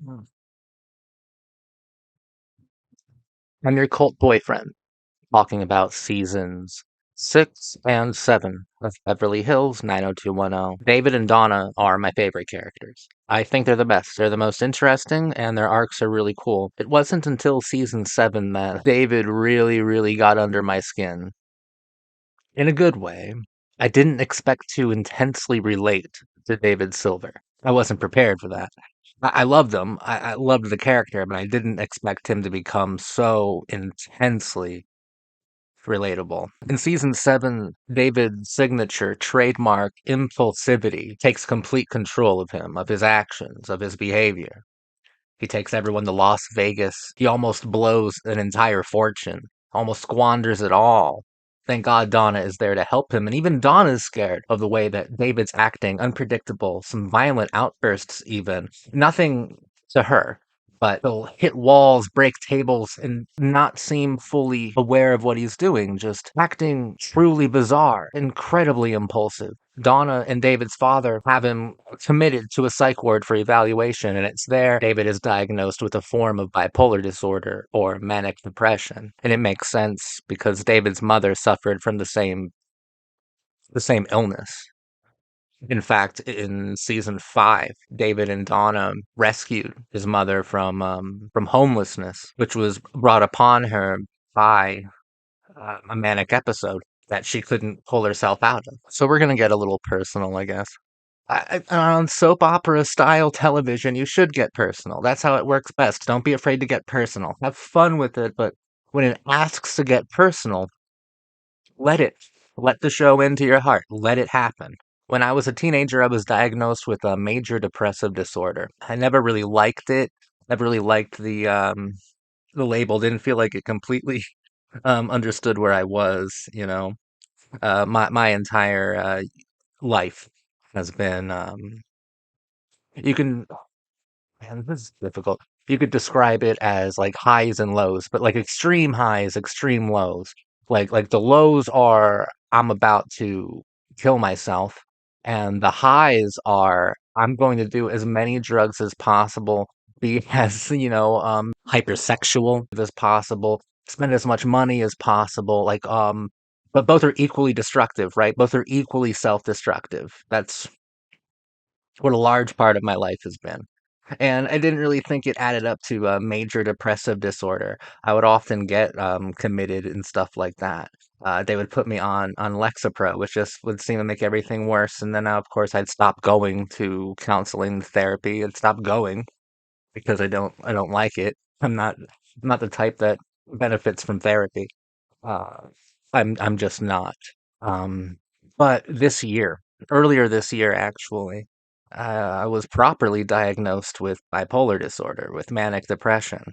Mm. I'm your cult boyfriend, talking about seasons 6 and 7 of Beverly Hills 90210. David and Donna are my favorite characters. I think they're the best. They're the most interesting, and their arcs are really cool. It wasn't until season 7 that David really, really got under my skin in a good way. I didn't expect to intensely relate to David Silver. I wasn't prepared for that. I loved him. I loved the character, but I didn't expect him to become so intensely relatable. In season 7, David's signature trademark impulsivity takes complete control of him, of his actions, of his behavior. He takes everyone to Las Vegas. He almost blows an entire fortune, almost squanders it all. Thank God Donna is there to help him, and even Donna's scared of the way that David's acting, unpredictable, some violent outbursts, even. Nothing to her, but he'll hit walls, break tables, and not seem fully aware of what he's doing, just acting truly bizarre, incredibly impulsive. Donna and David's father have him committed to a psych ward for evaluation, and it's there David is diagnosed with a form of bipolar disorder or manic depression. And it makes sense because David's mother suffered from the same illness. In fact, in season 5, David and Donna rescued his mother from homelessness, which was brought upon her by a manic episode that she couldn't pull herself out of. So we're gonna get a little personal, I guess. On soap opera style television, you should get personal. That's how it works best. Don't be afraid to get personal. Have fun with it, but when it asks to get personal, let it. Let the show into your heart. Let it happen. When I was a teenager, I was diagnosed with a major depressive disorder. I never really liked it. Never really liked the label. Didn't feel like it completely understood where I was. My entire life has been you can man, this is difficult. You could describe it as like highs and lows, but like extreme highs, extreme lows. Like the lows are I'm about to kill myself, and the highs are I'm going to do as many drugs as possible, be as, hypersexual as possible, spend as much money as possible. But both are equally destructive, right? Both are equally self-destructive. That's what a large part of my life has been. And I didn't really think it added up to a major depressive disorder. I would often get committed and stuff like that. They would put me on Lexapro, which just would seem to make everything worse. And then, of course, I'd stop going to counseling therapy and stop going because I don't like it. I'm not the type that benefits from therapy. Uh, I'm just not. Um, but earlier this year, actually, I was properly diagnosed with bipolar disorder, with manic depression,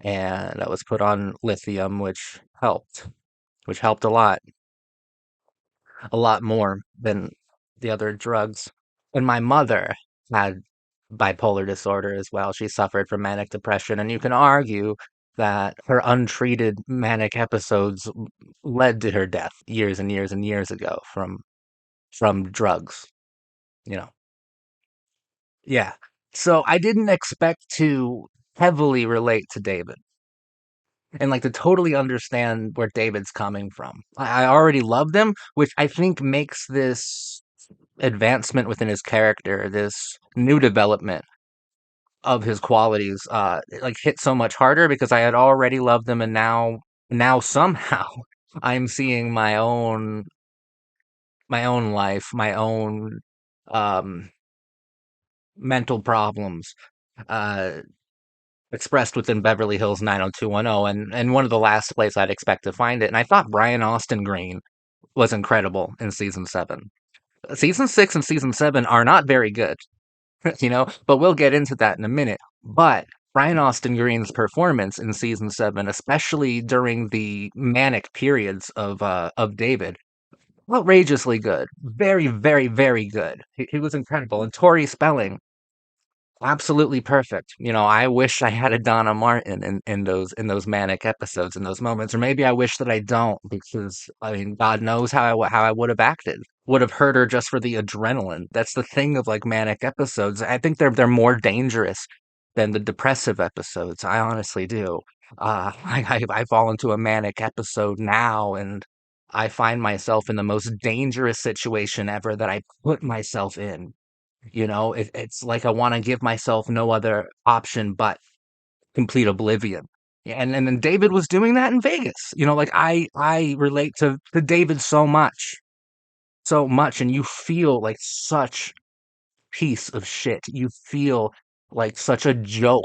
and I was put on lithium, which helped a lot more than the other drugs. And my mother had bipolar disorder as well. She suffered from manic depression, and you can argue that her untreated manic episodes led to her death years and years and years ago from drugs, you know. Yeah. So I didn't expect to heavily relate to David and like to totally understand where David's coming from. I already loved him, which I think makes this advancement within his character, this new development of his qualities, like hit so much harder because I had already loved him, and now somehow I'm seeing my own life, my own um, mental problems, uh, expressed within Beverly Hills 90210, and one of the last places I'd expect to find it. And I thought Brian Austin Green was incredible in season 7. Season 6 and season 7 are not very good, but we'll get into that in a minute. But Brian Austin Green's performance in season 7, especially during the manic periods of David, outrageously good. Very, very, very good. He was incredible. And Tori Spelling, absolutely perfect. I wish I had a Donna Martin in those manic episodes, in those moments, or maybe I wish that I don't, because I mean, God knows how I would have acted. Would have hurt her just for the adrenaline. That's the thing of like manic episodes. I think they're more dangerous than the depressive episodes. I honestly do. I fall into a manic episode now, and I find myself in the most dangerous situation ever that I put myself in. It's like I want to give myself no other option but complete oblivion. Yeah, and then David was doing that in Vegas. Like I relate to David so much, and you feel like such piece of shit. You feel like such a joke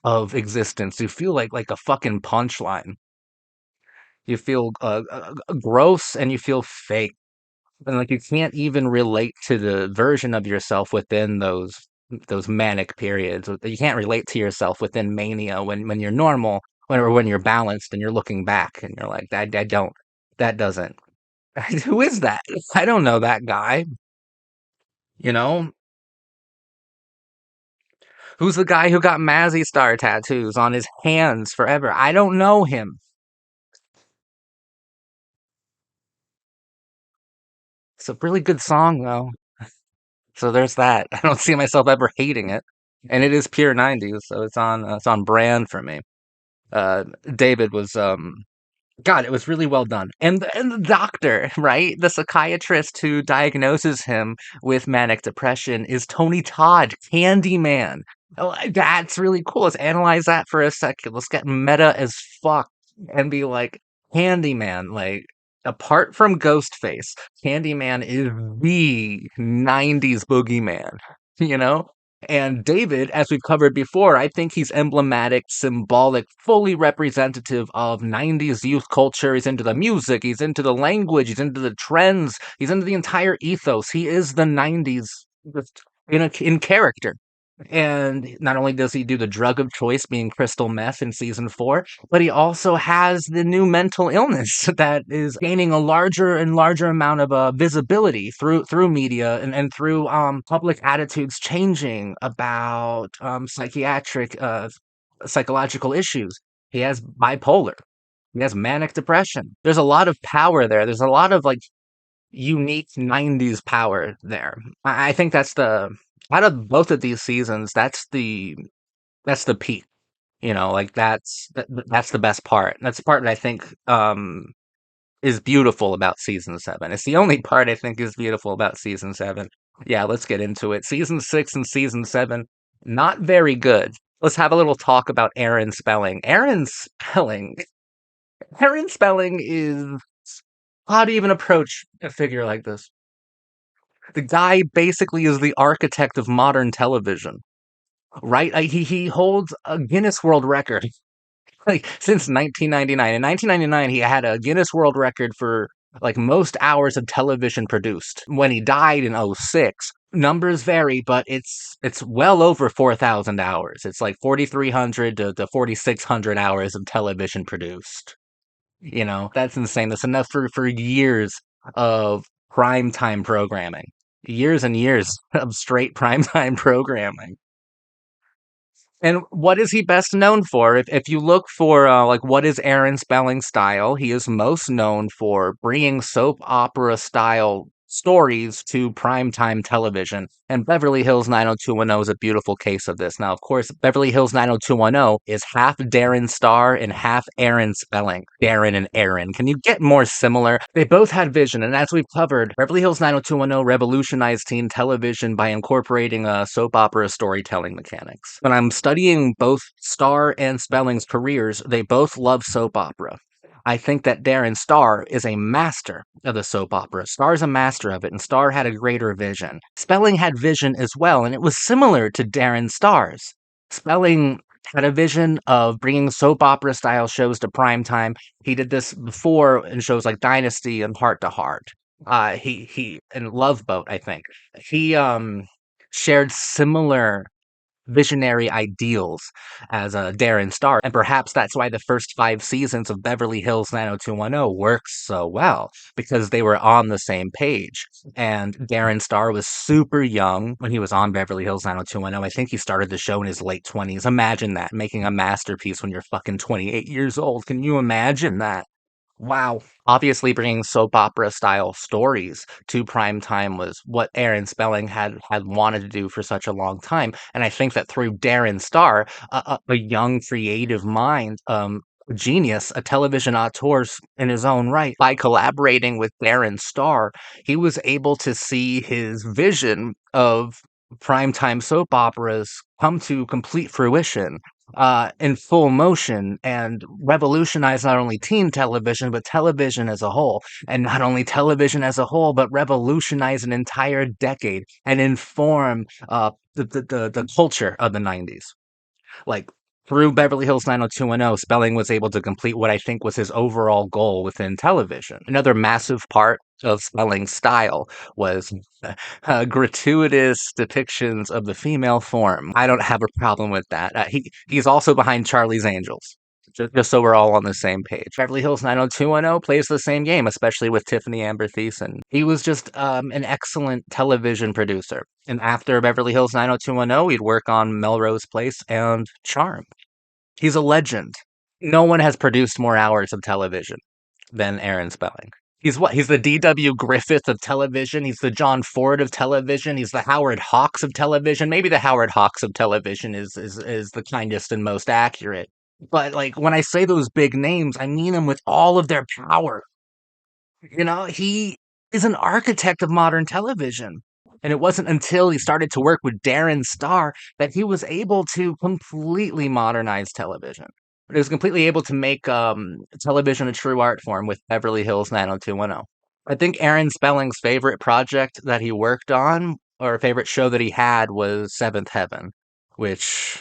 of existence. You feel like a fucking punchline. You feel gross and you feel fake, and like you can't even relate to the version of yourself within those manic periods. You can't relate to yourself within mania when you're normal, when you're balanced and you're looking back and you're like I don't that doesn't who is that? I don't know that guy. You know who's the guy who got Mazzy Star tattoos on his hands forever? I don't know him. It's a really good song though. So there's that. I don't see myself ever hating it, and it is pure '90s, so it's on brand for me. David was God, it was really well done. And the doctor, right? The psychiatrist who diagnoses him with manic depression is Tony Todd, Candyman. That's really cool. Let's analyze that for a second. Let's get meta as fuck and be like, Candyman, like, apart from Ghostface, Candyman is the '90s boogeyman, you know? And David, as we've covered before, I think he's emblematic, symbolic, fully representative of '90s youth culture. He's into the music, he's into the language, he's into the trends, he's into the entire ethos. He is the '90s just in character. And not only does he do the drug of choice being crystal meth in season 4, but he also has the new mental illness that is gaining a larger and larger amount of visibility through media and through public attitudes changing about psychological issues. He has bipolar. He has manic depression. There's a lot of power there. There's a lot of like unique '90s power there. I think that's the out of both of these seasons, that's the peak. Like that's the best part. That's the part that I think is beautiful about season 7. It's the only part I think is beautiful about season 7. Yeah, let's get into it. Season 6 and season 7, not very good. Let's have a little talk about Aaron Spelling. Aaron Spelling is how do you even approach a figure like this? The guy basically is the architect of modern television, right? He holds a Guinness World Record like since 1999. In 1999, he had a Guinness World Record for like most hours of television produced. When he died in '06, numbers vary, but it's well over 4,000 hours. It's like 4,300 to 4,600 hours of television produced. That's insane. That's enough for years of primetime programming. Years and years of straight primetime programming. And what is he best known for? If you look for like what is Aaron Spelling's style, he is most known for bringing soap opera style stories to primetime television. And Beverly Hills 90210 is a beautiful case of this. Now, of course, Beverly Hills 90210 is half Darren Star and half Aaron Spelling. Darren and Aaron. Can you get more similar? They both had vision, and as we've covered, Beverly Hills 90210 revolutionized teen television by incorporating soap opera storytelling mechanics. When I'm studying both Star and Spelling's careers, they both love soap opera. I think that Darren Star is a master of the soap opera. Star's a master of it, and Star had a greater vision. Spelling had vision as well, and it was similar to Darren Star's. Spelling had a vision of bringing soap opera style shows to prime time. He did this before in shows like Dynasty and Heart to Heart. He and Love Boat, I think. He shared similar visionary ideals as Darren Star. And perhaps that's why the first 5 seasons of Beverly Hills 90210 works so well, because they were on the same page. And Darren Star was super young when he was on Beverly Hills 90210. I think he started the show in his late 20s. Imagine that, making a masterpiece when you're fucking 28 years old. Can you imagine that? Wow. Obviously, bringing soap opera style stories to prime time was what Aaron Spelling had wanted to do for such a long time. And I think that through Darren Star, a young creative mind, genius, a television auteur in his own right, by collaborating with Darren Star, he was able to see his vision of primetime soap operas come to complete fruition in full motion and revolutionize not only teen television, but television as a whole. And not only television as a whole, but revolutionize an entire decade and inform the culture of the 90s. Like, through Beverly Hills 90210, Spelling was able to complete what I think was his overall goal within television. Another massive part of Spelling's style was gratuitous depictions of the female form. I don't have a problem with that. He's also behind Charlie's Angels. Just so we're all on the same page. Beverly Hills 90210 plays the same game, especially with Tiffany Amber Thiessen. He was just an excellent television producer. And after Beverly Hills 90210, he'd work on Melrose Place and Charm. He's a legend. No one has produced more hours of television than Aaron Spelling. He's what? He's the D.W. Griffith of television. He's the John Ford of television. He's the Howard Hawks of television. Maybe the Howard Hawks of television is the kindest and most accurate. But like when I say those big names, I mean them with all of their power. He is an architect of modern television. And it wasn't until he started to work with Darren Star that he was able to completely modernize television. But he was completely able to make television a true art form with Beverly Hills 90210. I think Aaron Spelling's favorite project that he worked on, or favorite show that he had, was Seventh Heaven, which,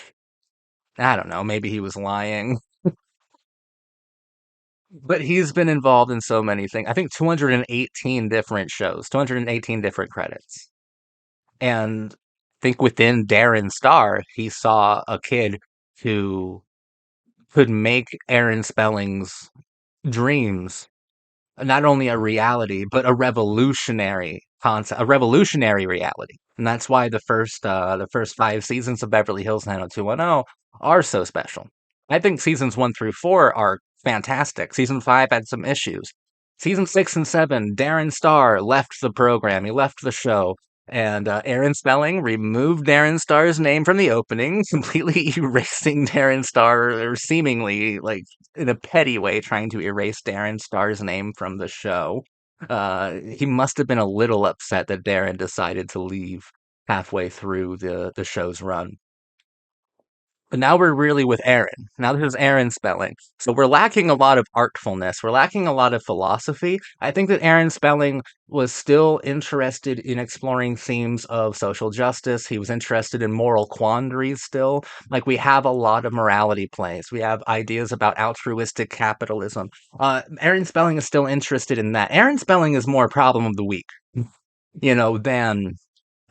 I don't know, maybe he was lying. But he's been involved in so many things. I think 218 different shows, 218 different credits. And I think within Darren Star, he saw a kid who could make Aaron Spelling's dreams not only a reality, but a revolutionary concept, a revolutionary reality. And that's why the first 5 seasons of Beverly Hills 90210 are so special. I think seasons 1 through 4 are fantastic. Season 5 had some issues. Season 6 and 7, Darren Star left the program. He left the show. And Aaron Spelling removed Darren Starr's name from the opening, completely erasing Darren Star, or seemingly like in a petty way, trying to erase Darren Starr's name from the show. He must have been a little upset that Darren decided to leave halfway through the show's run. But now we're really with Aaron. Now this is Aaron Spelling. So we're lacking a lot of artfulness. We're lacking a lot of philosophy. I think that Aaron Spelling was still interested in exploring themes of social justice. He was interested in moral quandaries still. Like we have a lot of morality plays. We have ideas about altruistic capitalism. Aaron Spelling is still interested in that. Aaron Spelling is more problem of the week,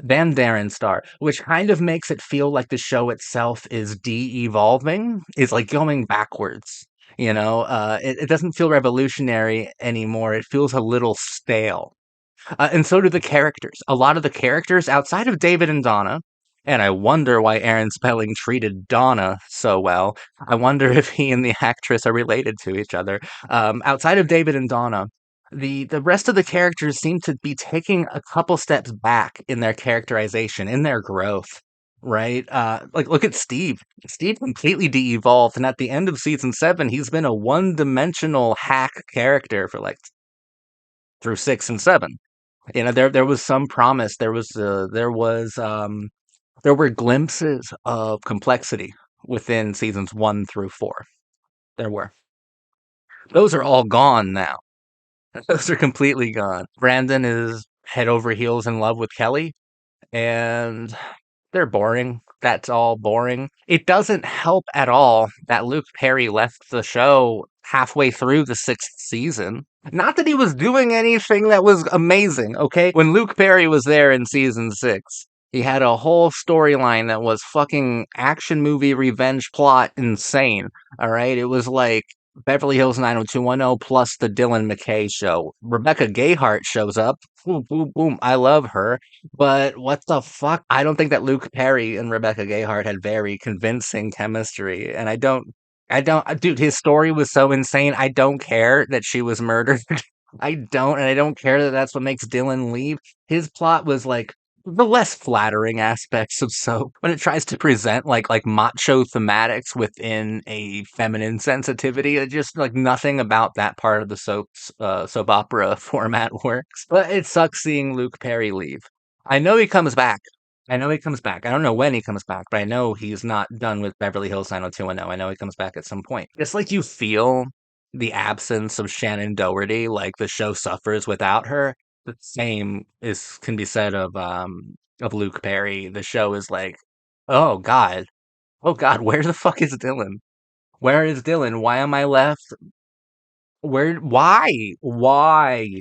than Darren Star, which kind of makes it feel like the show itself is de-evolving, is like going backwards. It doesn't feel revolutionary anymore. It feels a little stale. And so do the characters. A lot of the characters outside of David and Donna, and I wonder why Aaron Spelling treated Donna so well. I wonder if he and the actress are related to each other. Outside of David and Donna, the rest of the characters seem to be taking a couple steps back in their characterization, in their growth. Right? Like look at Steve. Steve completely de-evolved, and at the end of season 7, he's been a one-dimensional hack character for like through 6 and 7. There was some promise. There were glimpses of complexity within seasons 1 through 4. There were. Those are all gone now. Those are completely gone. Brandon is head over heels in love with Kelly, and they're boring. That's all boring. It doesn't help at all that Luke Perry left the show halfway through the 6th season. Not that he was doing anything that was amazing, okay? When Luke Perry was there in season 6, he had a whole storyline that was fucking action movie revenge plot insane, all right? It was like Beverly Hills 90210 plus the Dylan McKay show. Rebecca Gayheart shows up. Boom, boom, boom. I love her. But what the fuck? I don't think that Luke Perry and Rebecca Gayheart had very convincing chemistry, and I don't. I don't, dude. His story was so insane. I don't care that she was murdered. I don't, and I don't care that that's what makes Dylan leave. His plot was like the less flattering aspects of soap when it tries to present like macho thematics within a feminine sensitivity. It just like nothing about that part of the soap opera format works. But it sucks seeing Luke Perry leave. I know he comes back. I know he comes back. I don't know when he comes back, but I know he's not done with Beverly Hills 90210. I know he comes back at some point. Just like you feel the absence of Shannon Doherty, like the show suffers without her. The same is can be said of Luke Perry. The show is like, oh God, oh God, where the fuck is Dylan? Where is Dylan? Why am I left? Where? Why? Why?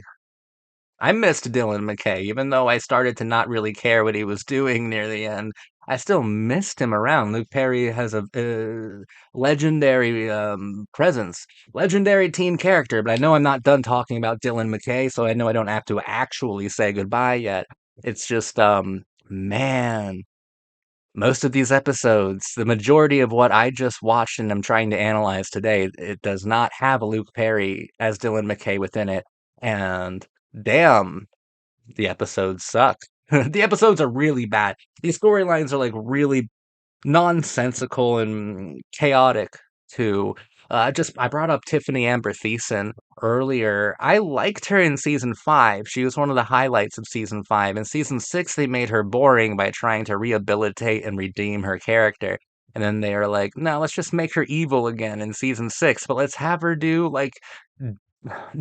I missed Dylan McKay, even though I started to not really care what he was doing near the end. I still missed him around. Luke Perry has a legendary presence, legendary team character. But I know I'm not done talking about Dylan McKay, so I know I don't have to actually say goodbye yet. It's just, man, most of these episodes, the majority of what I just watched and I'm trying to analyze today, it does not have a Luke Perry as Dylan McKay within it. And damn, the episodes suck. The episodes are really bad. These storylines are like really nonsensical and chaotic too. I brought up Tiffany Amber Thiessen earlier. I liked her in season 5. She was one of the highlights of season 5. In season 6, they made her boring by trying to rehabilitate and redeem her character. And then they are like, no, let's just make her evil again in season 6, but let's have her do like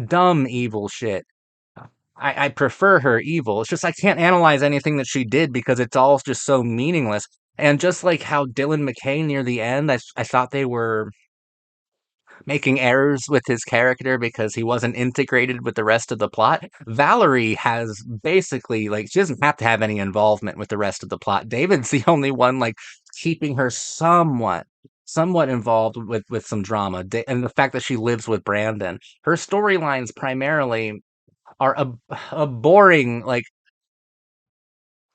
dumb evil shit. I prefer her evil. It's just I can't analyze anything that she did because it's all just so meaningless. And just like how Dylan McKay near the end, I thought they were making errors with his character because he wasn't integrated with the rest of the plot. Valerie has basically like she doesn't have to have any involvement with the rest of the plot. David's the only one like keeping her somewhat involved with some drama. And the fact that she lives with Brandon. Her storylines primarily are a boring like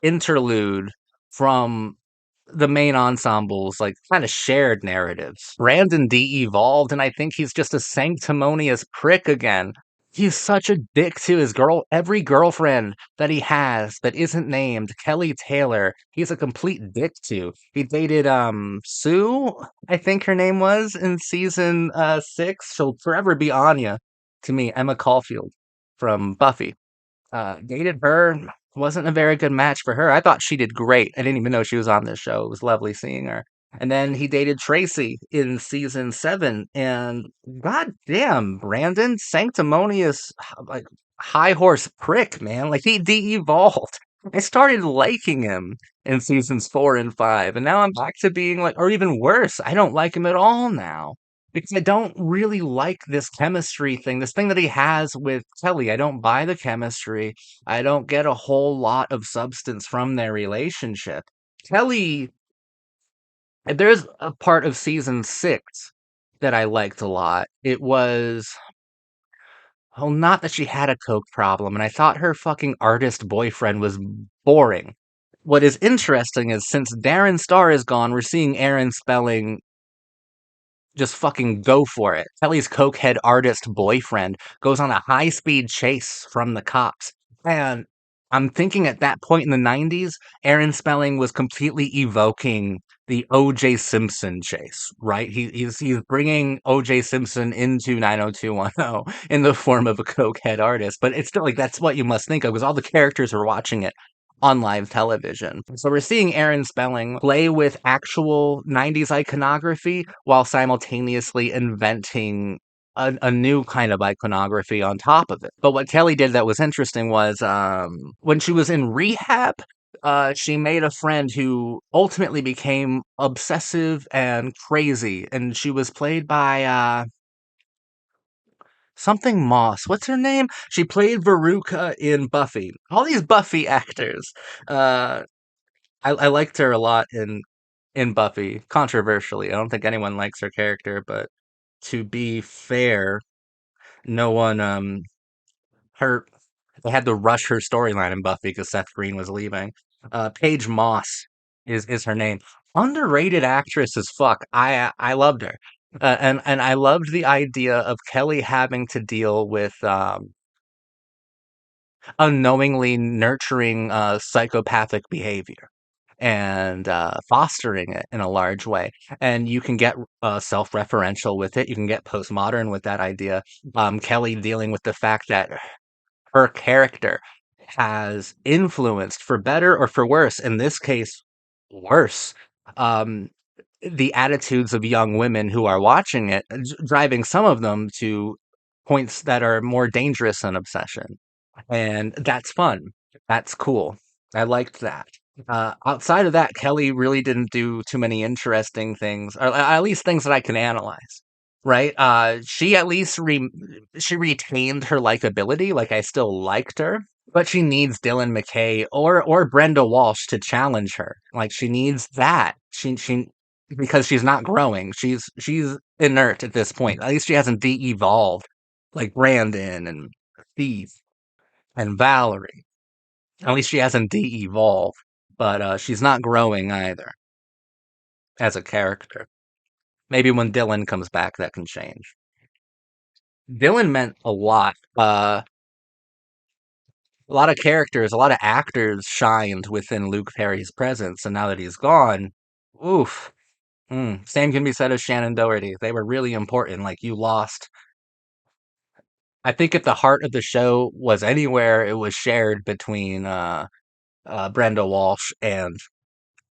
interlude from the main ensemble's like kind of shared narratives. Brandon de-evolved, and I think he's just a sanctimonious prick again. He's such a dick to his every girlfriend that he has that isn't named Kelly Taylor. He's a complete dick to. He dated Sue, I think her name was in season 6. She'll forever be Anya to me, Emma Caulfield from Buffy. Dated her, wasn't a very good match for her. I thought she did great. I didn't even know she was on this show. It was lovely seeing her. And then he dated Tracy in season 7, and god damn, Brandon, sanctimonious, like high horse prick, man. Like he de-evolved. I started liking him in seasons 4 and 5, and now I'm back to being like, or even worse, I don't like him at all now because I don't really like this chemistry thing, this thing that he has with Kelly. I don't buy the chemistry. I don't get a whole lot of substance from their relationship. Kelly, there's a part of season 6 that I liked a lot. It was, well, not that she had a coke problem, and I thought her fucking artist boyfriend was boring. What is interesting is since Darren Star is gone, we're seeing Aaron Spelling just fucking go for it. Kelly's cokehead artist boyfriend goes on a high speed chase from the cops. And I'm thinking at that point in the 90s, Aaron Spelling was completely evoking the O.J. Simpson chase, right? He's bringing O.J. Simpson into 90210 in the form of a cokehead artist, but it's still like that's what you must think of because all the characters are watching it on live television. So we're seeing Aaron Spelling play with actual 90s iconography while simultaneously inventing a new kind of iconography on top of it. But what Kelly did that was interesting was when she was in rehab, she made a friend who ultimately became obsessive and crazy, and she was played by something Moss. What's her name? She played Veruca in Buffy. All these Buffy actors. Uh, I liked her a lot in Buffy. Controversially, I don't think anyone likes her character, but to be fair, no one her they had to rush her storyline in Buffy because Seth Green was leaving. Paige Moss is her name. Underrated actress as fuck. I loved her. And I loved the idea of Kelly having to deal with unknowingly nurturing psychopathic behavior and fostering it in a large way. And you can get self-referential with it. You can get postmodern with that idea. Kelly dealing with the fact that her character has influenced, for better or for worse, in this case, worse, um, the attitudes of young women who are watching it, driving some of them to points that are more dangerous than obsession. And that's fun. That's cool. I liked that. Outside of that, Kelly really didn't do too many interesting things, or at least things that I can analyze. Right? She at least she retained her likability. Like I still liked her, but she needs Dylan McKay or Brenda Walsh to challenge her. Like she needs that. She because she's not growing. She's inert at this point. At least she hasn't de-evolved like Brandon and Steve and Valerie. At least she hasn't de-evolved, but she's not growing either as a character. Maybe when Dylan comes back, that can change. Dylan meant a lot of characters, a lot of actors shined within Luke Perry's presence, and now that he's gone, oof. Same can be said of Shannon Doherty. They were really important. Like you lost. I think if the heart of the show was anywhere, it was shared between Brenda Walsh and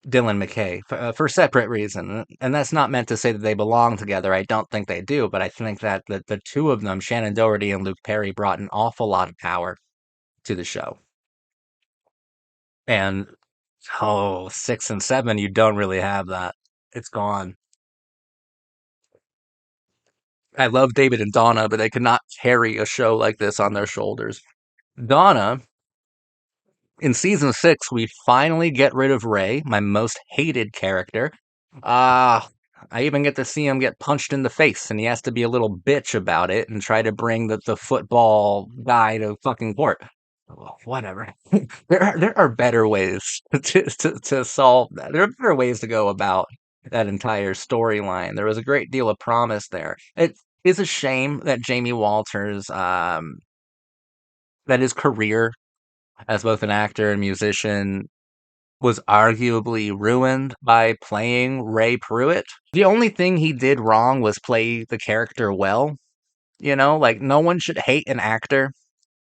Dylan McKay for separate reason, and that's not meant to say that they belong together. I don't think they do, but I think that the two of them, Shannon Doherty and Luke Perry, brought an awful lot of power to the show. And oh, 6 and 7, you don't really have that. It's gone. I love David and Donna, but they could not carry a show like this on their shoulders. Donna, in season 6, we finally get rid of Ray, my most hated character. Ah, I even get to see him get punched in the face, and he has to be a little bitch about it and try to bring the football guy to fucking court. Well, whatever. There are better ways to solve that. There are better ways to go about that entire storyline. There was a great deal of promise there. It is a shame that Jamie Walters, that his career as both an actor and musician was arguably ruined by playing Ray Pruitt. The only thing he did wrong was play the character well. Like no one should hate an actor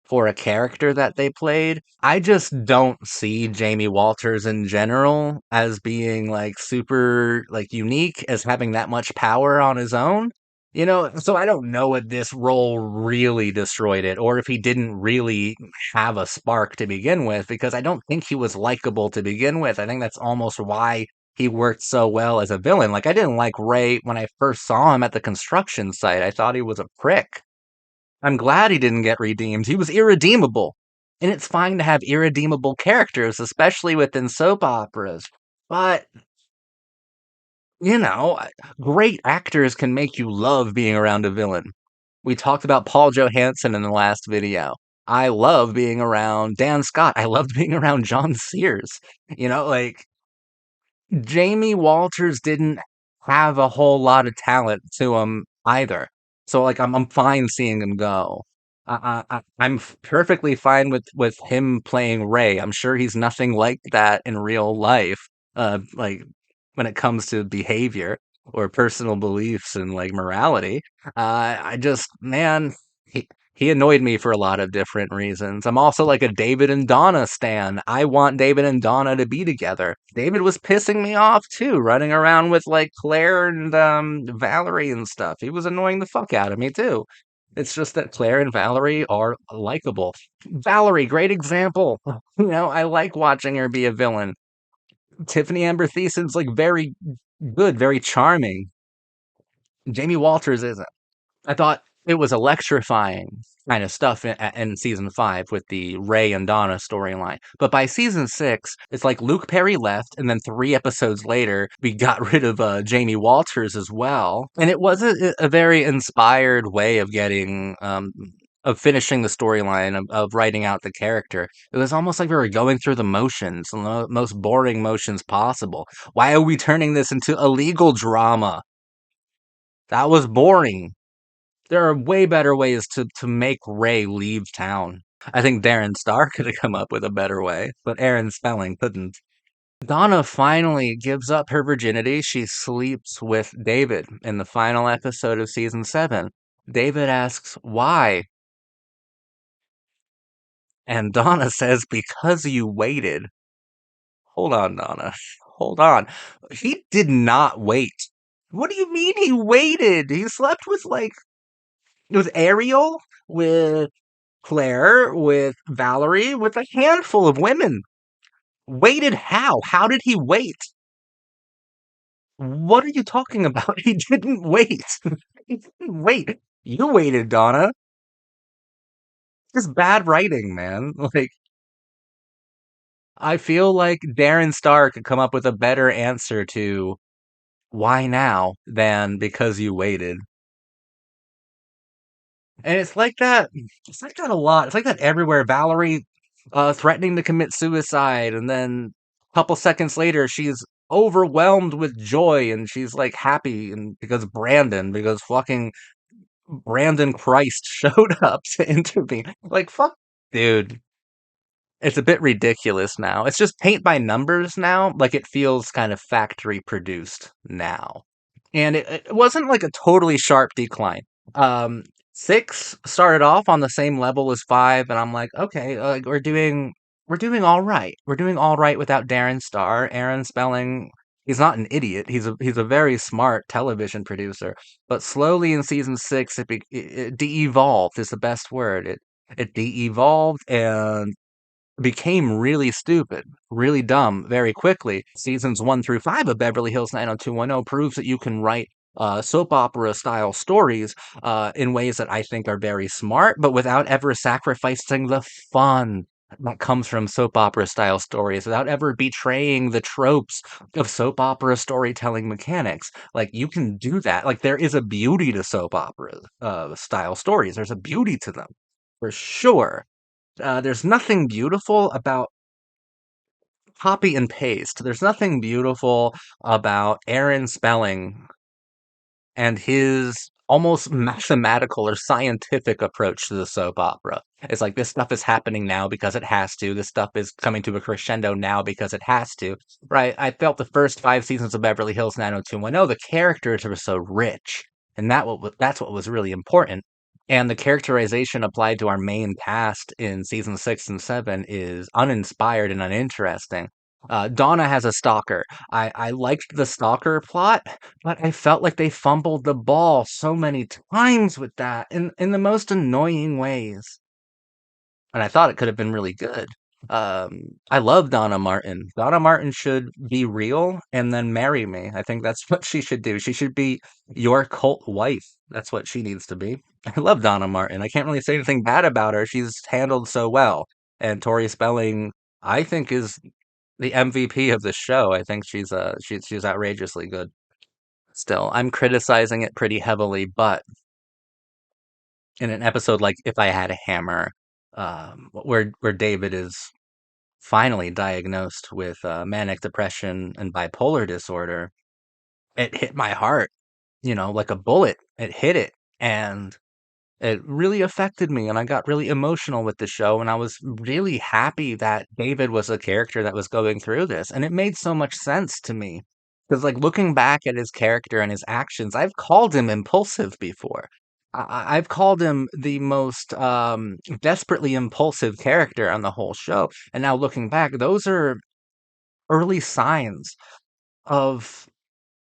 for a character that they played. I just don't see Jamie Walters in general as being like super like unique, as having that much power on his own. So I don't know if this role really destroyed it or if he didn't really have a spark to begin with, because I don't think he was likable to begin with. I think that's almost why he worked so well as a villain. Like I didn't like Ray when I first saw him at the construction site. I thought he was a prick. I'm glad he didn't get redeemed. He was irredeemable. And it's fine to have irredeemable characters, especially within soap operas. But, you know, great actors can make you love being around a villain. We talked about Paul Johansson in the last video. I love being around Dan Scott. I loved being around John Sears. Like Jamie Walters didn't have a whole lot of talent to him either. So like I'm fine seeing him go. I'm perfectly fine with him playing Ray. I'm sure he's nothing like that in real life. Like when it comes to behavior or personal beliefs and like morality. I just man, he annoyed me for a lot of different reasons. I'm also like a David and Donna stan. I want David and Donna to be together. David was pissing me off too, running around with like Claire and Valerie and stuff. He was annoying the fuck out of me too. It's just that Claire and Valerie are likable. Valerie, great example. I like watching her be a villain. Tiffany Amber Thiessen's like very good, very charming. Jamie Walters isn't. I thought it was electrifying kind of stuff in season 5 with the Ray and Donna storyline. But by season 6, it's like Luke Perry left, and then 3 episodes later, we got rid of Jamie Walters as well. And it was a very inspired way of getting. Of finishing the storyline, of writing out the character. It was almost like we were going through the motions, the most boring motions possible. Why are we turning this into a legal drama? That was boring. There are way better ways to make Ray leave town. I think Darren Star could have come up with a better way, but Aaron Spelling couldn't. Donna finally gives up her virginity. She sleeps with David in the final episode of season 7. David asks, why? And Donna says, because you waited. Hold on, Donna. Hold on. He did not wait. What do you mean he waited? He slept with, like, with Ariel, with Claire, with Valerie, with a handful of women. Waited how? How did he wait? What are you talking about? He didn't wait. He didn't wait. You waited, Donna. Just bad writing, man. Like, I feel like Darren Star could come up with a better answer to why now than because you waited. And it's like that a lot. It's like that everywhere. Valerie threatening to commit suicide, and then a couple seconds later, she's overwhelmed with joy and she's like happy and because fucking Brandon Christ showed up to intervene. Like, fuck, dude. It's a bit ridiculous now. It's just paint by numbers now. Like, it feels kind of factory produced now. And it wasn't like a totally sharp decline. Um, 6 started off on the same level as 5, and I'm like, okay, we're doing all right. We're doing all right without Darren Star. Aaron Spelling, he's not an idiot. He's a very smart television producer. But slowly in season 6, it de-evolved is the best word. It de-evolved and became really stupid, really dumb very quickly. Seasons 1 through 5 of Beverly Hills 90210 proves that you can write soap opera style stories in ways that I think are very smart, but without ever sacrificing the fun that comes from soap opera style stories, without ever betraying the tropes of soap opera storytelling mechanics. Like, you can do that. Like, there is a beauty to soap opera style stories. There's a beauty to them, for sure. There's nothing beautiful about copy and paste. There's nothing beautiful about Aaron Spelling and his almost mathematical or scientific approach to the soap opera. It's like, this stuff is happening now because it has to. This stuff is coming to a crescendo now because it has to. Right? I felt the first 5 seasons of Beverly Hills 90210, the characters were so rich. And that's what was really important. And the characterization applied to our main cast in season 6 and 7 is uninspired and uninteresting. Donna has a stalker. I liked the stalker plot, but I felt like they fumbled the ball so many times with that in the most annoying ways. And I thought it could have been really good. I love Donna Martin. Donna Martin should be real and then marry me. I think that's what she should do. She should be your cult wife. That's what she needs to be. I love Donna Martin. I can't really say anything bad about her. She's handled so well. And Tori Spelling, I think, is the MVP of the show. I think she's outrageously good. Still, I'm criticizing it pretty heavily, but in an episode like If I Had a Hammer, where David is finally diagnosed with manic depression and bipolar disorder, it hit my heart, like a bullet. It hit it, and it really affected me, and I got really emotional with the show, and I was really happy that David was a character that was going through this, and it made so much sense to me. Because, like, looking back at his character and his actions, I've called him impulsive before. I've called him the most desperately impulsive character on the whole show, and now looking back, those are early signs of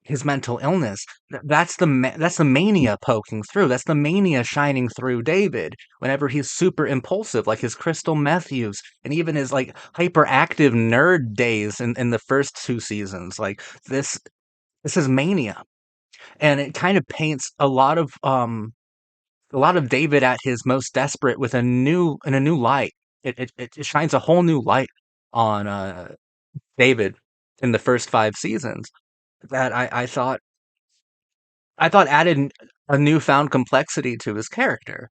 his mental illness. That's the mania poking through. That's the mania shining through David whenever he's super impulsive, like his crystal meth use, and even his like hyperactive nerd days in the first 2 seasons. Like, this is mania, and it kind of paints a lot of David at his most desperate with a new light. It shines a whole new light on David in the first 5 seasons that I thought added a newfound complexity to his character.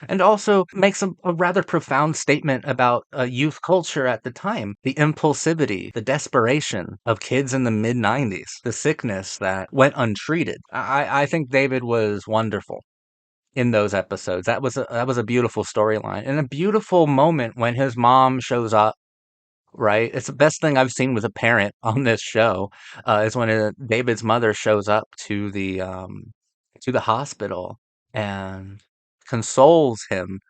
and also makes a rather profound statement about youth culture at the time, the impulsivity, the desperation of kids in the mid 90s, the sickness that went untreated. I think David was wonderful in those episodes. That was a beautiful storyline and a beautiful moment when his mom shows up. Right, it's the best thing I've seen with a parent on this show is when David's mother shows up to the hospital and consoles him,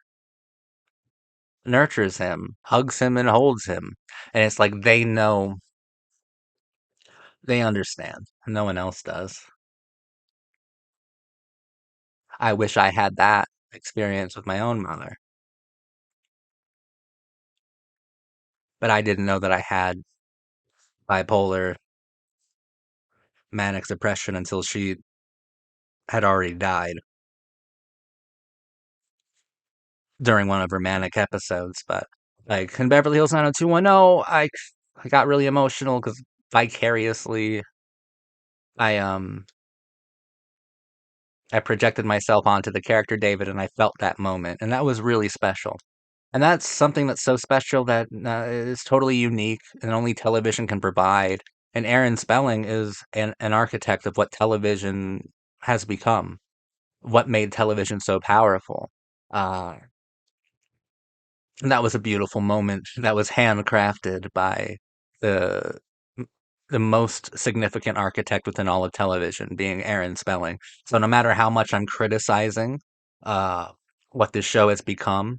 nurtures him, hugs him, and holds him. And it's like they know, they understand. No one else does. I wish I had that experience with my own mother, but I didn't know that I had bipolar manic depression until she had already died during one of her manic episodes. But like in Beverly Hills 90210, I got really emotional because vicariously I I projected myself onto the character David, and I felt that moment, and that was really special. And that's something that's so special that is totally unique and only television can provide. And Aaron Spelling is an architect of what television has become, what made television so powerful. Uh, and that was a beautiful moment that was handcrafted by the the most significant architect within all of television, being Aaron Spelling. So no matter how much I'm criticizing uh, what this show has become,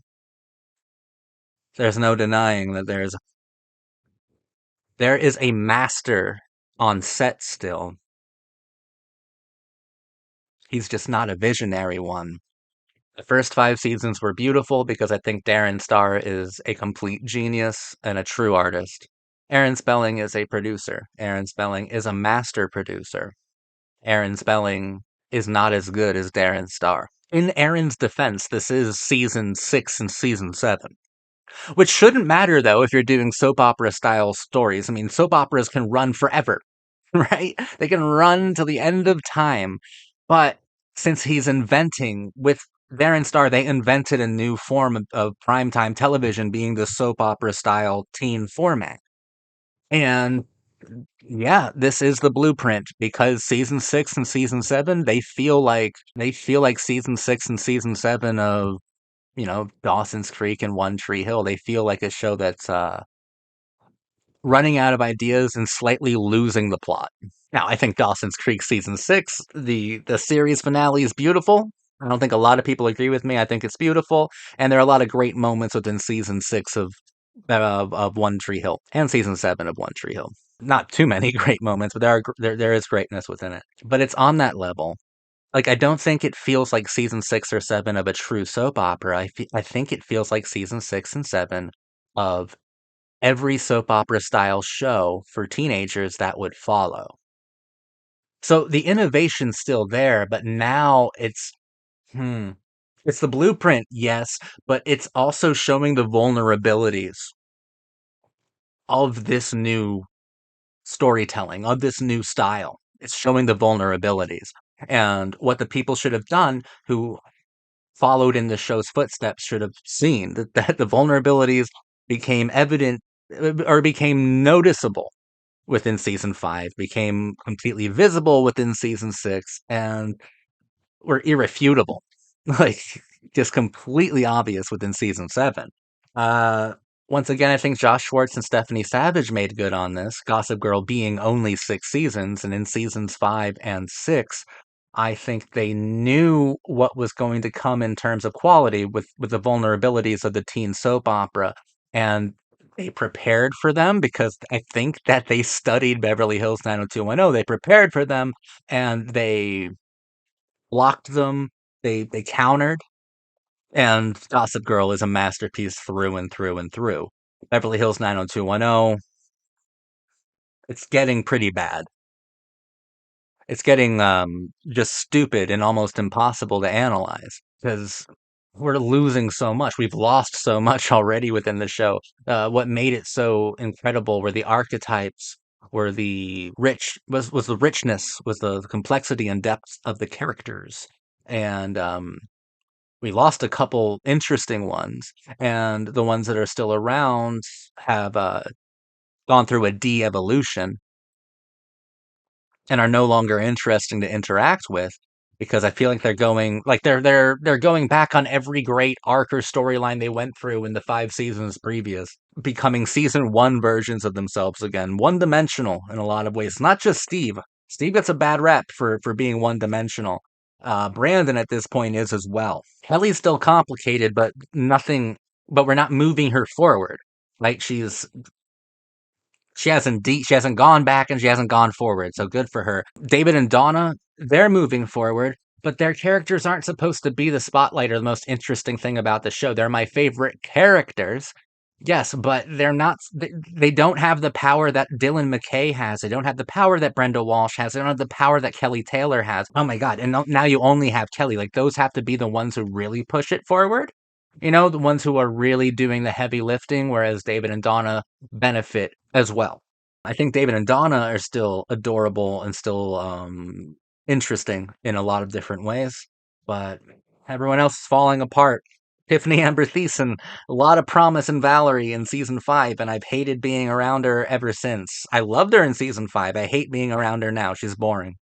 there's no denying that there is a master on set still. He's just not a visionary one. The first 5 seasons were beautiful because I think Darren Star is a complete genius and a true artist. Aaron Spelling is a producer. Aaron Spelling is a master producer. Aaron Spelling is not as good as Darren Star. In Aaron's defense, this is season 6 and season 7, which shouldn't matter though if you're doing soap opera style stories. I mean, soap operas can run forever, right? They can run till the end of time. But since he's inventing with Darren Star, they invented a new form of primetime television, being the soap opera style teen format. And yeah, this is the blueprint because season 6 and season 7, they feel like season 6 and season 7 of, Dawson's Creek and One Tree Hill. They feel like a show that's running out of ideas and slightly losing the plot. Now, I think Dawson's Creek season 6, the series finale is beautiful. I don't think a lot of people agree with me. I think it's beautiful, and there are a lot of great moments within season 6 of One Tree Hill and season 7 of One Tree Hill. Not too many great moments, but there is greatness within it. But it's on that level. Like I don't think it feels like season 6 or 7 of a true soap opera. I think it feels like season 6 and 7 of every soap opera style show for teenagers that would follow. So the innovation's still there, but now hmm, it's the blueprint, yes, but it's also showing the vulnerabilities of this new storytelling, of this new style. It's showing the vulnerabilities. And what the people should have done who followed in the show's footsteps should have seen that the vulnerabilities became evident or became noticeable within season 5, became completely visible within season 6, and were irrefutable. Like, just completely obvious within season 7. Uh, Once again, I think Josh Schwartz and Stephanie Savage made good on this. Gossip Girl being only 6 seasons, and in seasons 5 and 6, I think they knew what was going to come in terms of quality with the vulnerabilities of the teen soap opera, and they prepared for them because I think that they studied Beverly Hills 90210. They prepared for them and they blocked them. They countered, and Gossip Girl is a masterpiece through and through and through. Beverly Hills 90210, it's getting pretty bad. It's getting just stupid and almost impossible to analyze because we're losing so much. We've lost so much already within the show. What made it so incredible were the archetypes, were the was the richness, was the complexity and depth of the characters, and We lost a couple interesting ones, and the ones that are still around have gone through a de-evolution and are no longer interesting to interact with because I feel like they're going back on every great arc or storyline they went through in the 5 seasons previous, becoming season one versions of themselves again, one dimensional in a lot of ways. Not just Steve. Steve gets a bad rep for being one dimensional. Brandon at this point is as well. Kelly's still complicated, but nothing. But we're not moving her forward. Right? She hasn't gone back and she hasn't gone forward, so good for her. David and Donna, they're moving forward, but their characters aren't supposed to be the spotlight or the most interesting thing about the show. They're my favorite characters. Yes, but they're not they don't have the power that Dylan McKay has. They don't have the power that Brenda Walsh has. They don't have the power that Kelly Taylor has. Oh my god, and now you only have Kelly. Like those have to be the ones who really push it forward. The ones who are really doing the heavy lifting, whereas David and Donna benefit as well. I think David and Donna are still adorable and still interesting in a lot of different ways, but everyone else is falling apart. Tiffany Amber Thiessen, a lot of promise in Valerie in season 5, and I've hated being around her ever since. I loved her in season 5. I hate being around her now. She's boring.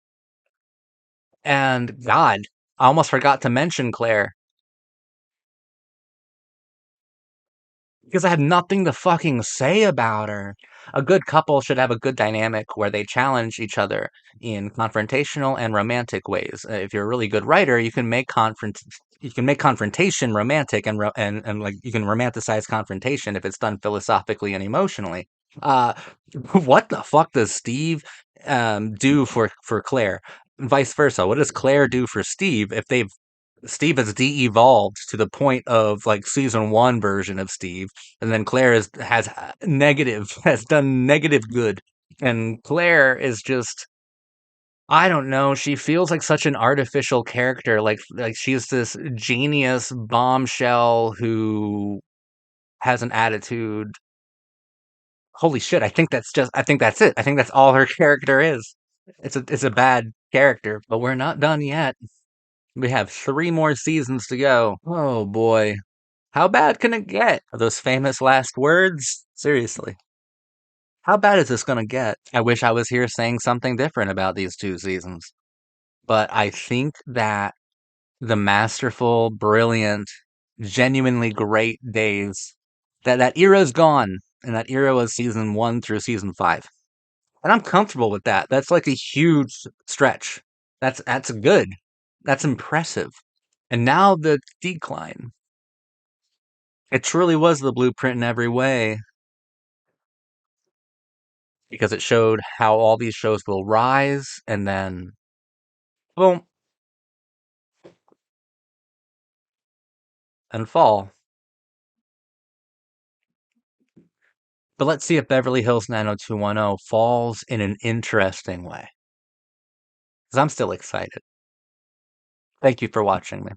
And God, I almost forgot to mention Claire. Because I had nothing to fucking say about her. A good couple should have a good dynamic where they challenge each other in confrontational and romantic ways. If you're a really good writer, you can make confrontation romantic and like you can romanticize confrontation if it's done philosophically and emotionally. Uh, what the fuck does Steve do for Claire? Vice versa. What does Claire do for Steve if they've Steve has de-evolved to the point of like season one version of Steve, and then Claire has negative has done negative good, and Claire is just I don't know. She feels like such an artificial character, like she's this genius bombshell who has an attitude. Holy shit! I think that's it. I think that's all her character is. It's a bad character, but we're not done yet. We have 3 more seasons to go. Oh boy. How bad can it get? Are those famous last words? Seriously. How bad is this going to get? I wish I was here saying something different about these 2 seasons. But I think that the masterful, brilliant, genuinely great days, that era's gone. And that era was season 1 through season 5. And I'm comfortable with that. That's like a huge stretch. That's good. That's impressive. And now the decline. It truly was the blueprint in every way because it showed how all these shows will rise and then boom and fall. But let's see if Beverly Hills 90210 falls in an interesting way because I'm still excited. Thank you for watching me.